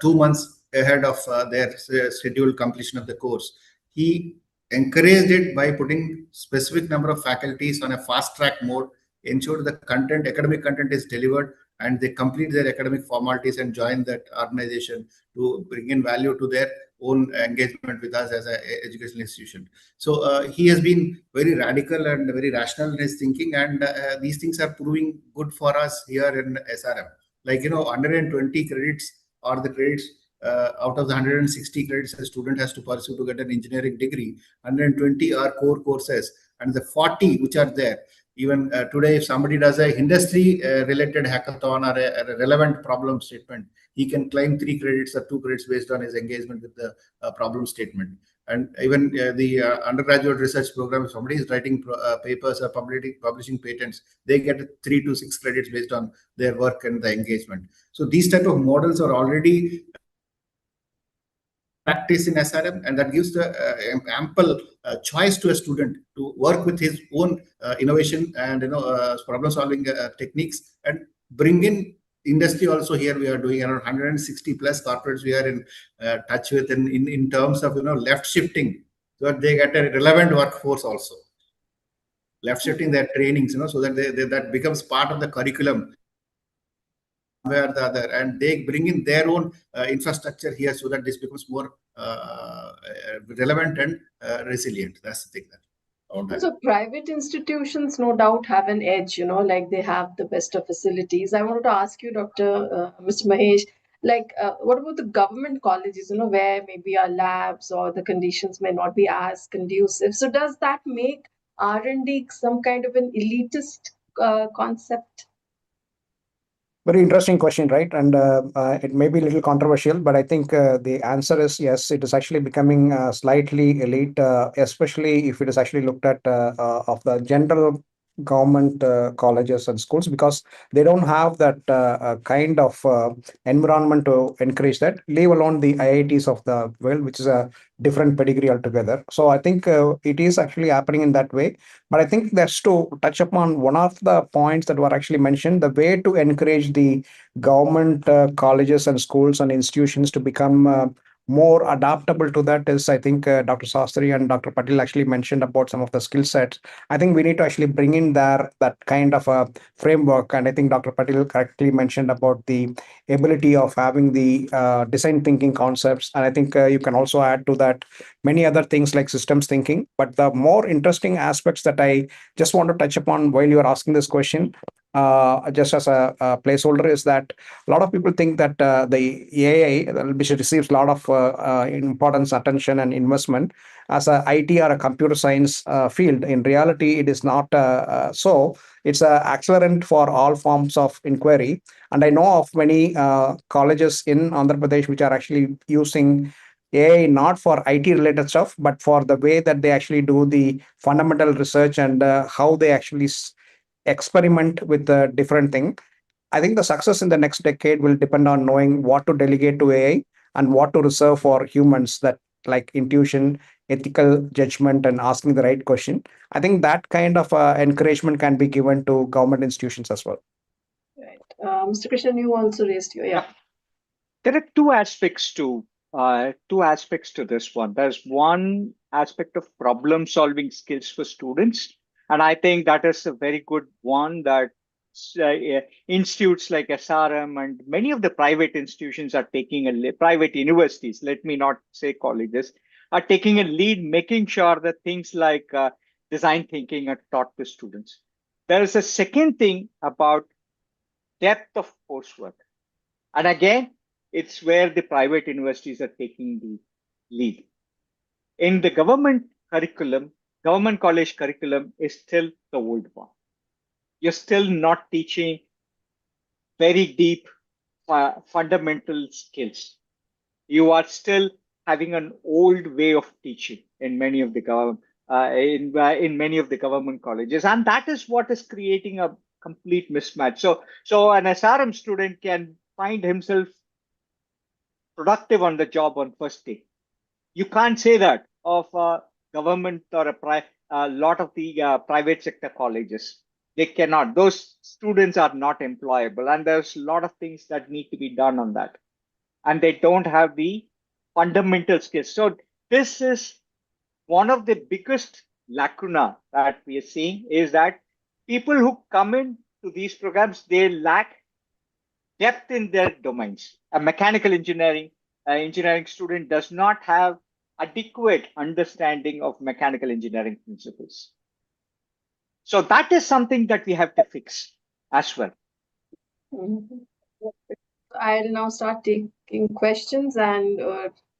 2 months ahead of their scheduled completion of the course. He encouraged it by putting specific number of faculties on a fast track mode, ensure the content, academic content is delivered, and they complete their academic formalities and join that organization to bring in value to their own engagement with us as an educational institution. So he has been very radical and very rational in his thinking, and these things are proving good for us here in SRM. Like, 120 credits are the credits out of the 160 credits a student has to pursue to get an engineering degree. 120 are core courses, and the 40 which are there, even today, if somebody does a industry related hackathon or a relevant problem statement, he can claim 3 credits or 2 credits based on his engagement with the problem statement. And even the undergraduate research program, if somebody is writing papers or publishing patents, they get 3 to 6 credits based on their work and the engagement. So these type of models are already practice in SRM, and that gives the ample choice to a student to work with his own innovation and problem solving techniques, and bring in industry also. Here we are doing around 160 plus corporates we are in touch with in terms of left shifting, so that they get a relevant workforce also, left shifting their trainings, so that that becomes part of the curriculum where the other, and they bring in their own infrastructure here, so that this becomes more relevant and resilient. That's the thing that. So private institutions, no doubt, have an edge, like they have the best of facilities. I wanted to ask you, Mr. Mahesh, what about the government colleges, where maybe our labs or the conditions may not be as conducive? So does that make R&D some kind of an elitist concept? Very interesting question, right? And it may be a little controversial, but I think the answer is yes, it is actually becoming slightly elite, especially if it is actually looked at of the general government colleges and schools, because they don't have that kind of environment to encourage that, leave alone the IITs of the world, which is a different pedigree altogether. So I think it is actually happening in that way. But I think that's to touch upon one of the points that were actually mentioned, the way to encourage the government colleges and schools and institutions to become more adaptable to that is, I think Dr. Sastry and Dr. Patil actually mentioned about some of the skill sets. I think we need to actually bring in there that kind of a framework. And I think Dr. Patil correctly mentioned about the ability of having the design thinking concepts. And I think you can also add to that many other things like systems thinking. But the more interesting aspects that I just want to touch upon while you are asking this question, just as a placeholder, is that a lot of people think that the AI, which receives a lot of importance, attention, and investment as a IT or a computer science field. In reality, it is not so. It's an accelerant for all forms of inquiry. And I know of many colleges in Andhra Pradesh which are actually using AI not for IT related stuff, but for the way that they actually do the fundamental research and how they actually experiment with the different thing. I think the success in the next decade will depend on knowing what to delegate to AI and what to reserve for humans, that like intuition, ethical judgment, and asking the right question. I think that kind of encouragement can be given to government institutions as well. Right. Mr. Krishnan, you also raised your, yeah. There are two aspects to this one. There's one aspect of problem solving skills for students, and I think that is a very good one that institutes like SRM and many of the private institutions are taking private universities, let me not say colleges, are taking a lead, making sure that things like design thinking are taught to students. There is a second thing about depth of coursework. And again, it's where the private universities are taking the lead. In the government curriculum, government college curriculum is still the old one. You're still not teaching very deep fundamental skills. You are still having an old way of teaching in many of the in many of the government colleges, and that is what is creating a complete mismatch. So an SRM student can find himself productive on the job on first day. You can't say that of a government or a lot of the private sector colleges. They cannot. Those students are not employable, and there's a lot of things that need to be done on that. And they don't have the fundamental skills. So this is one of the biggest lacuna that we are seeing, is that people who come in to these programs, they lack depth in their domains. A mechanical engineering student does not have adequate understanding of mechanical engineering principles. So that is something that we have to fix as well. I'll now start taking questions and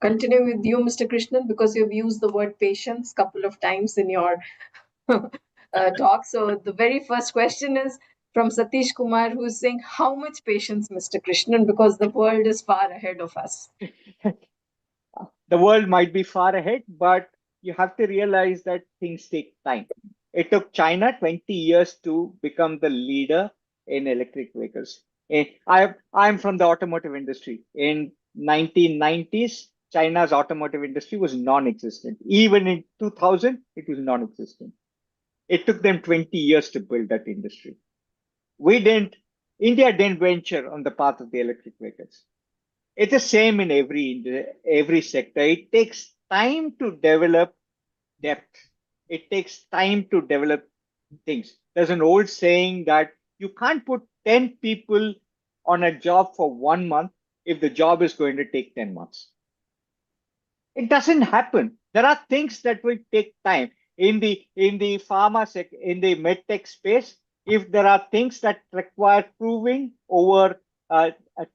continue with you, Mr. Krishnan, because you've used the word patience a couple of times in your talk. So the very first question is from Satish Kumar, who's saying, how much patience, Mr. Krishnan, because the world is far ahead of us. The world might be far ahead, but you have to realize that things take time. It took China 20 years to become the leader in electric vehicles. I'm from the automotive industry. In 1990s, China's automotive industry was non-existent. Even in 2000, it was non-existent. It took them 20 years to build that industry. India didn't venture on the path of the electric vehicles. It's the same in every sector. It takes time to develop depth. It takes time to develop things. There's an old saying that you can't put 10 people on a job for 1 month if the job is going to take 10 months. It doesn't happen. There are things that will take time. In the pharma sector, in the medtech space, if there are things that require proving over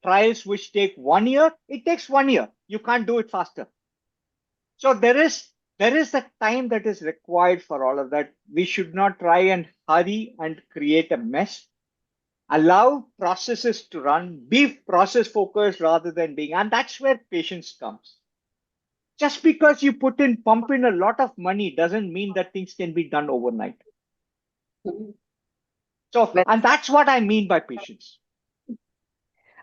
trials which take 1 year, it takes 1 year. You can't do it faster. So there is a time that is required for all of that. We should not try and hurry and create a mess. Allow processes to run, be process focused rather than being, and that's where patience comes. Just because you pump in a lot of money doesn't mean that things can be done overnight. So, and that's what I mean by patience.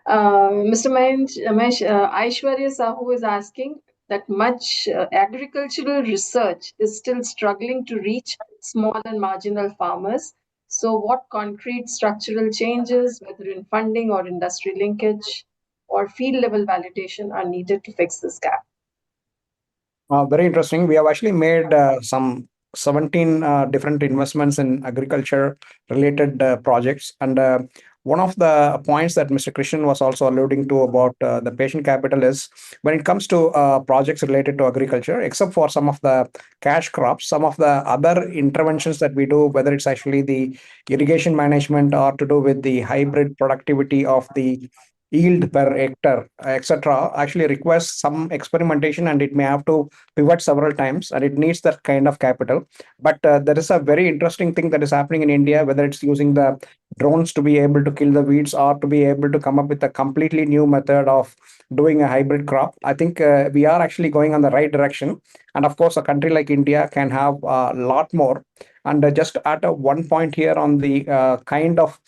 Mr. Mahesh, Aishwarya Sahu is asking that much agricultural research is still struggling to reach small and marginal farmers. So what concrete structural changes, whether in funding or industry linkage or field level validation, are needed to fix this gap? Very interesting. We have actually made some 17 different investments in agriculture related projects. And one of the points that Mr. Krishnan was also alluding to about the patient capital is when it comes to projects related to agriculture, except for some of the cash crops, some of the other interventions that we do, whether it's actually the irrigation management or to do with the hybrid productivity of the yield per hectare, etc., actually requires some experimentation, and it may have to pivot several times, and it needs that kind of capital. But there is a very interesting thing that is happening in India, whether it's using the drones to be able to kill the weeds or to be able to come up with a completely new method of doing a hybrid crop. I think we are actually going on the right direction. And of course, a country like India can have a lot more. And just at one point here on the kind of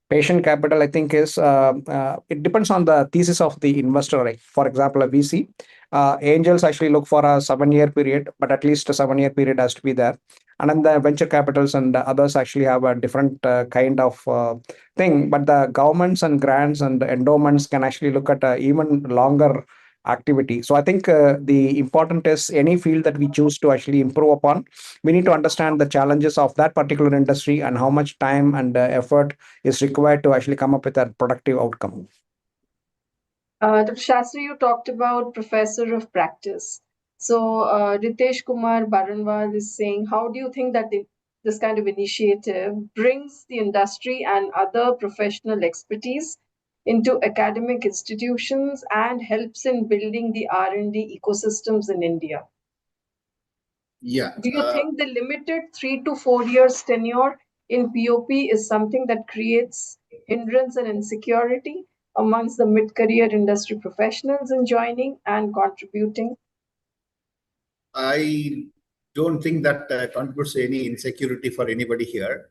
patient capital, I think is it depends on the thesis of the investor. Like for example, a VC, angels actually look for a 7-year period, but at least a 7-year period has to be there. And then the venture capitals and others actually have a different kind of thing. But the governments and grants and endowments can actually look at a even longer activity. So I think the important is any field that we choose to actually improve upon, we need to understand the challenges of that particular industry and how much time and effort is required to actually come up with a productive outcome. Dr. Shastri, you talked about professor of practice. So Ritesh Kumar Baranwal is saying, how do you think that this kind of initiative brings the industry and other professional expertise into academic institutions and helps in building the R&D ecosystems in India? Yeah. Do you think the limited 3 to 4 years tenure in POP is something that creates hindrance and insecurity amongst the mid-career industry professionals in joining and contributing? I don't think that contributes to any insecurity for anybody here.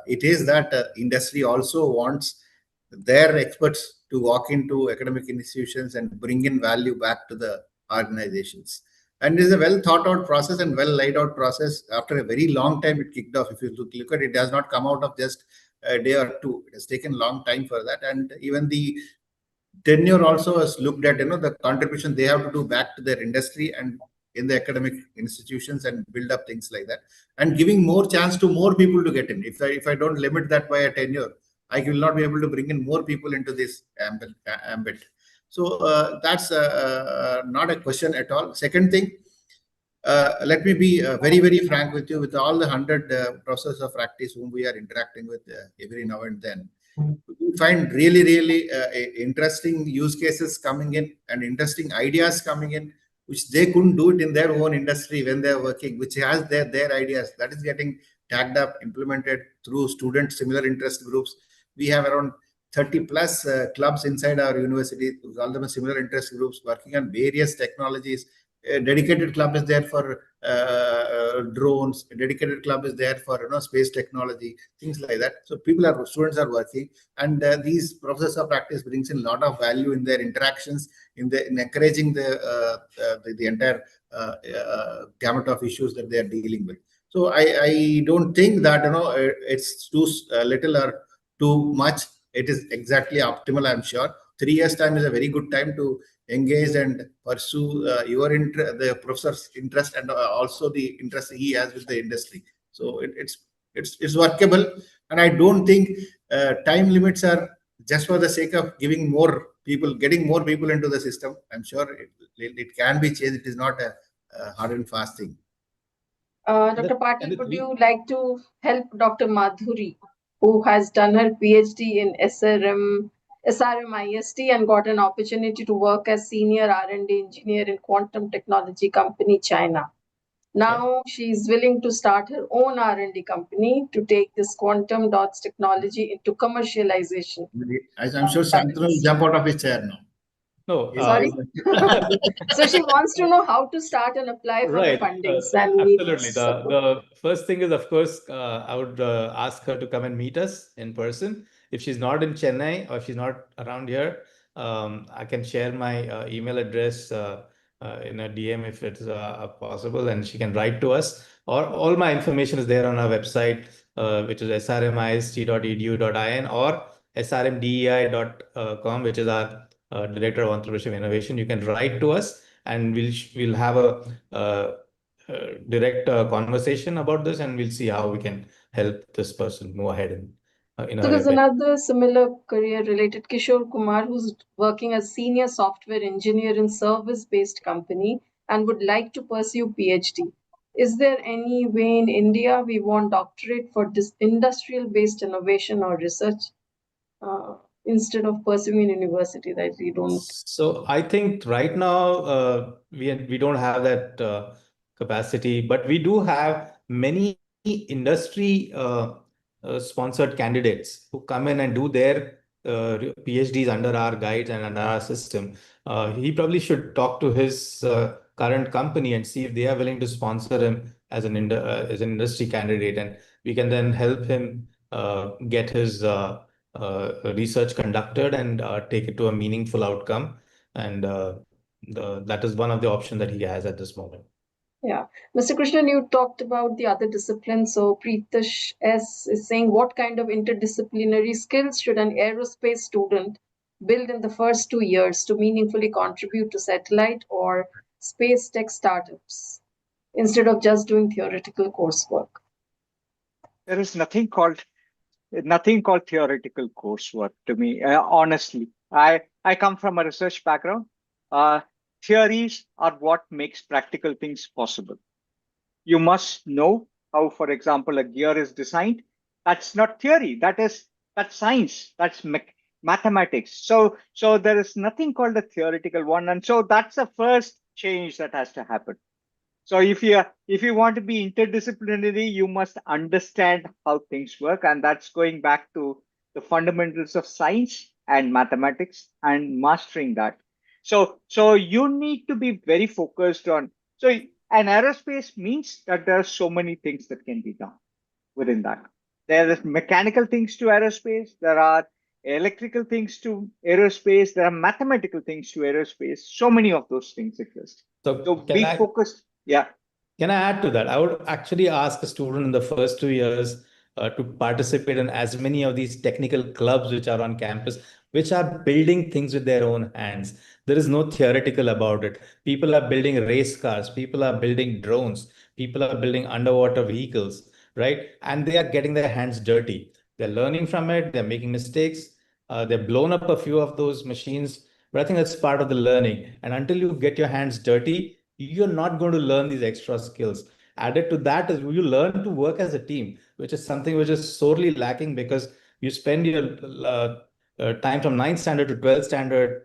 It is that industry also wants their experts to walk into academic institutions and bring in value back to the organizations. And it is a well thought out process and well laid out process. After a very long time, it kicked off. If you look at it, it does not come out of just a day or two. It has taken a long time for that. And even the tenure also has looked at the contribution they have to do back to their industry and in the academic institutions and build up things like that, and giving more chance to more people to get in. If I don't limit that by a tenure, I will not be able to bring in more people into this ambit. So that's not a question at all. Second thing, let me be very, very frank with you. With all the 100 professors of practice whom we are interacting with every now and then, we find really, really interesting use cases coming in and interesting ideas coming in, which they couldn't do it in their own industry when they're working, which has their ideas that is getting tagged up, implemented through student similar interest groups. We have around 30 plus clubs inside our university, all them similar interest groups working on various technologies. A dedicated club is there for drones. A dedicated club is there for space technology, things like that. So students are working, and these professors of practice brings in a lot of value in their interactions, in encouraging the entire gamut of issues that they are dealing with. So I don't think that it's too little or too much. It is exactly optimal, I'm sure. 3 years time is a very good time to engage and pursue the professor's interest and also the interest he has with the industry. So it's workable, and I don't think time limits are just for the sake of getting more people into the system. I'm sure it can be changed. It is not a hard and fast thing. Dr. Patil, would you like to help Dr. Madhuri, who has done her PhD in SRMIST and got an opportunity to work as senior R&D engineer in quantum technology company China. Now she's willing to start her own R&D company to take this quantum dots technology into commercialization. I'm sure Shantanu will jump out of his chair now. No, sorry. So she wants to know how to start and apply for the fundings. Absolutely. The first thing is, of course, I would ask her to come and meet us in person. If she's not in Chennai or she's not around here, I can share my email address in a DM if it's possible, and she can write to us. Or all my information is there on our website, which is srmist.edu.in or srmdei.com, which is our Director of Entrepreneurship Innovation. You can write to us, and we'll have a direct conversation about this, and we'll see how we can help this person move ahead in so there's another similar career related, Kishore Kumar, who's working as senior software engineer in service-based company and would like to pursue PhD. Is there any way in India we want doctorate for this industrial-based innovation or research instead of pursuing university that we don't? So I think right now we don't have that capacity, but we do have many industry sponsored candidates who come in and do their PhDs under our guides and under our system. He probably should talk to his current company and see if they are willing to sponsor him as an industry candidate, and we can then help him get his research conducted and take it to a meaningful outcome. And that is one of the options that he has at this moment. Yeah. Mr. Krishnan, you talked about the other disciplines. So Preetish S is saying, what kind of interdisciplinary skills should an aerospace student build in the first 2 years to meaningfully contribute to satellite or space tech startups instead of just doing theoretical coursework? There is nothing called theoretical coursework to me. Honestly, I come from a research background. Theories are what makes practical things possible. You must know how, for example, a gear is designed. That's not theory. That's science. That's mathematics. So there is nothing called a theoretical one, and so that's the first change that has to happen. So if you want to be interdisciplinary, you must understand how things work, and that's going back to the fundamentals of science and mathematics and mastering that. So you need to be very focused on. So an aerospace means that there are so many things that can be done within that. There are mechanical things to aerospace. There are electrical things to aerospace. There are mathematical things to aerospace. So many of those things exist. So be focused. Yeah. Can I add to that? I would actually ask a student in the first 2 years to participate in as many of these technical clubs which are on campus, which are building things with their own hands. There is no theoretical about it. People are building race cars, people are building drones, people are building underwater vehicles, right? And they are getting their hands dirty. They're learning from it, they're making mistakes, they've blown up a few of those machines, but I think that's part of the learning. And until you get your hands dirty, you're not going to learn these extra skills. Added to that is you learn to work as a team, which is something which is sorely lacking because you spend your time from 9th standard to 12th standard,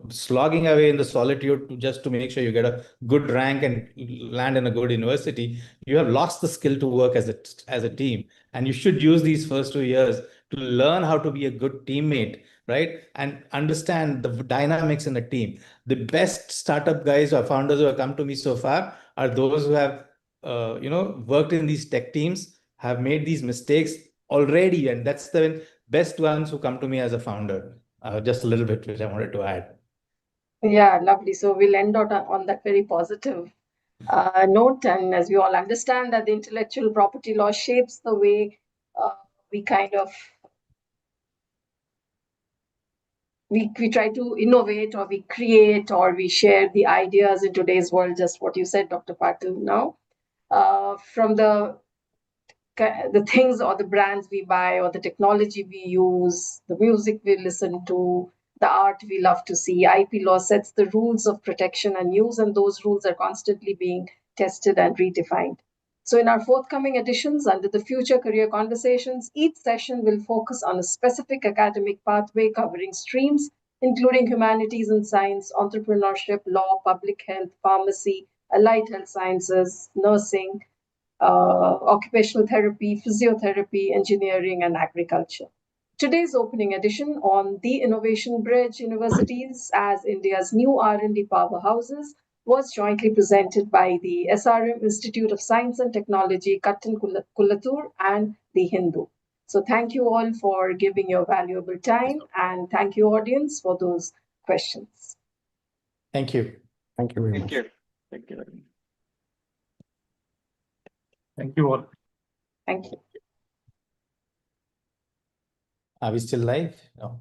slogging away in the solitude just to make sure you get a good rank and land in a good university. You have lost the skill to work as a team, and you should use these first 2 years to learn how to be a good teammate, right? And understand the dynamics in a team. The best startup guys or founders who have come to me so far are those who have, worked in these tech teams, have made these mistakes already, and that's the best ones who come to me as a founder. Just a little bit, which I wanted to add. Yeah, lovely. So we'll end on that very positive note. And as we all understand that the intellectual property law shapes the way we kind of we try to innovate, or we create, or we share the ideas in today's world, just what you said, Dr. Patil, now. From the things or the brands we buy or the technology we use, the music we listen to, the art we love to see. IP law sets the rules of protection and use, and those rules are constantly being tested and redefined. So in our forthcoming editions under the Future Career Conversations, each session will focus on a specific academic pathway covering streams, including humanities and science, entrepreneurship, law, public health, pharmacy, allied health sciences, nursing, occupational therapy, physiotherapy, engineering, and agriculture. Today's opening edition on the Innovation Bridge Universities as India's new R&D powerhouses was jointly presented by the SRM Institute of Science and Technology, Kattan Kulatur, and the Hindu. So thank you all for giving your valuable time, and thank you, audience, for those questions. Thank you. Thank you very much. Thank you. Thank you. Thank you all. Thank you. Are we still live? No.